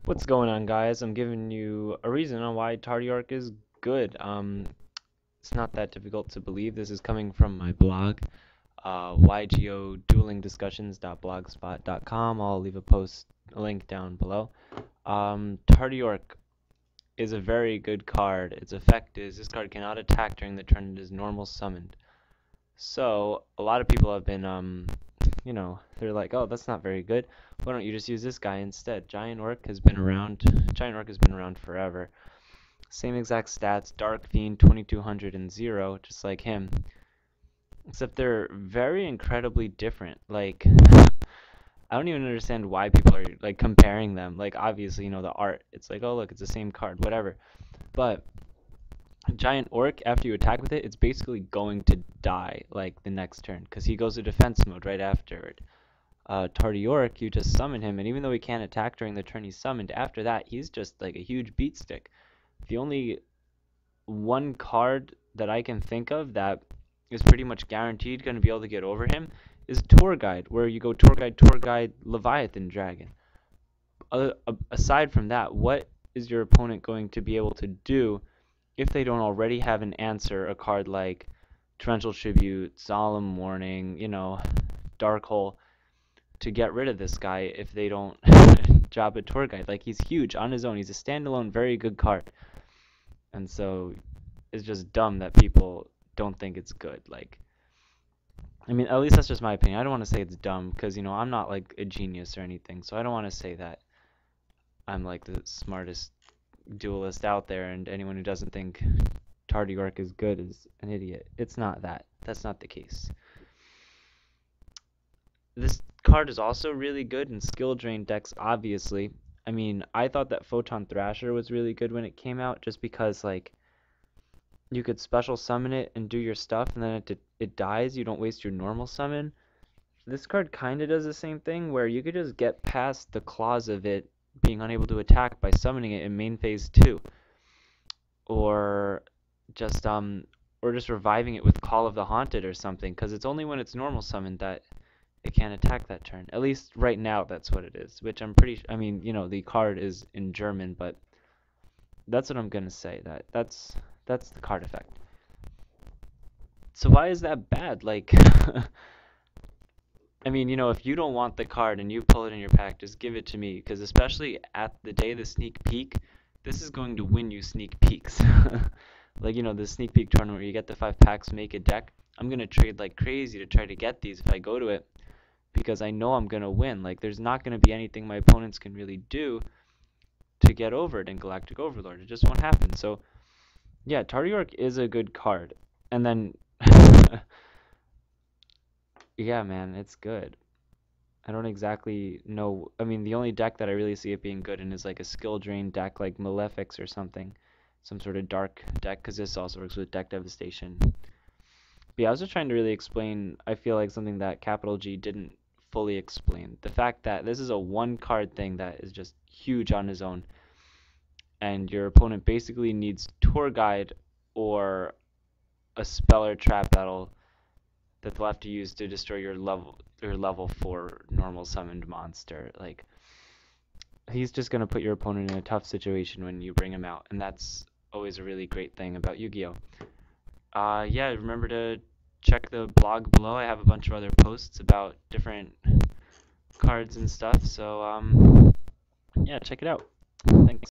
What's going on, guys? I'm giving you a reason on why Tardy Orc is good. It's not that difficult to believe. This is coming from my blog, ygoduelingdiscussions.blogspot.com. I'll leave a link down below. Tardy Orc is a very good card. Its effect is this card cannot attack during the turn it is normal summoned. So a lot of people have been they're like, oh, that's not very good. Why don't you just use this guy instead? Giant Orc has been around. Giant Orc has been around forever. Same exact stats, Dark Fiend 2200 and 0, just like him. Except they're very incredibly different. Like, I don't even understand why people are like comparing them. Like, obviously, the art. It's like, oh, look, it's the same card, whatever. But Giant Orc, after you attack with it, it's basically going to die like the next turn because he goes to defense mode right afterward. Tardy Orc, you just summon him, and even though he can't attack during the turn he's summoned, after that he's just like a huge beat stick. The only one card that I can think of that is pretty much guaranteed going to be able to get over him is Tour Guide, where you go Tour Guide, Leviathan Dragon. Aside from that, what is your opponent going to be able to do if they don't already have an answer, a card like Torrential Tribute, Solemn Warning, Dark Hole, to get rid of this guy if they don't drop a Tour Guide? Like, he's huge on his own. He's a standalone, very good card. And so it's just dumb that people don't think it's good. Like, I mean, at least that's just my opinion. I don't want to say it's dumb because, I'm not like a genius or anything. So I don't want to say that I'm like the smartest duelist out there and anyone who doesn't think Tardy Orc is good is an idiot. It's not that. That's not the case. This card is also really good in skill drain decks, obviously. I mean, I thought that Photon Thrasher was really good when it came out just because, like, you could special summon it and do your stuff, and then it dies. You don't waste your normal summon. This card kind of does the same thing, where you could just get past the clause of it being unable to attack by summoning it in main phase 2. Or just reviving it with Call of the Haunted or something, because it's only when it's normal summoned that it can't attack that turn. At least right now that's what it is, which I mean, the card is in German, but that's what I'm gonna say. That's the card effect. So why is that bad? Like, I mean, if you don't want the card and you pull it in your pack, just give it to me, because especially at the day of the sneak peek, this is going to win you sneak peeks. Like, the sneak peek tournament where you get the 5 packs, make a deck. I'm gonna trade like crazy to try to get these if I go to it, because I know I'm gonna win. Like, there's not gonna be anything my opponents can really do to get over it in Galactic Overlord. It just won't happen. So yeah, Tardy Orc is a good card. And then yeah, man, it's good. I don't exactly know. I mean, the only deck that I really see it being good in is like a skill drain deck like Malefics or something. Some sort of dark deck, because this also works with Deck Devastation. But yeah, I was just trying to really explain, I feel like, something that Capital G didn't fully explain. The fact that this is a one card thing that is just huge on his own, and your opponent basically needs Tour Guide or a spell or trap that they'll have to use to destroy your level 4 normal summoned monster. Like, he's just gonna put your opponent in a tough situation when you bring him out, and that's always a really great thing about Yu-Gi-Oh! Yeah, remember to check the blog below. I have a bunch of other posts about different cards and stuff, so yeah, check it out. Thanks.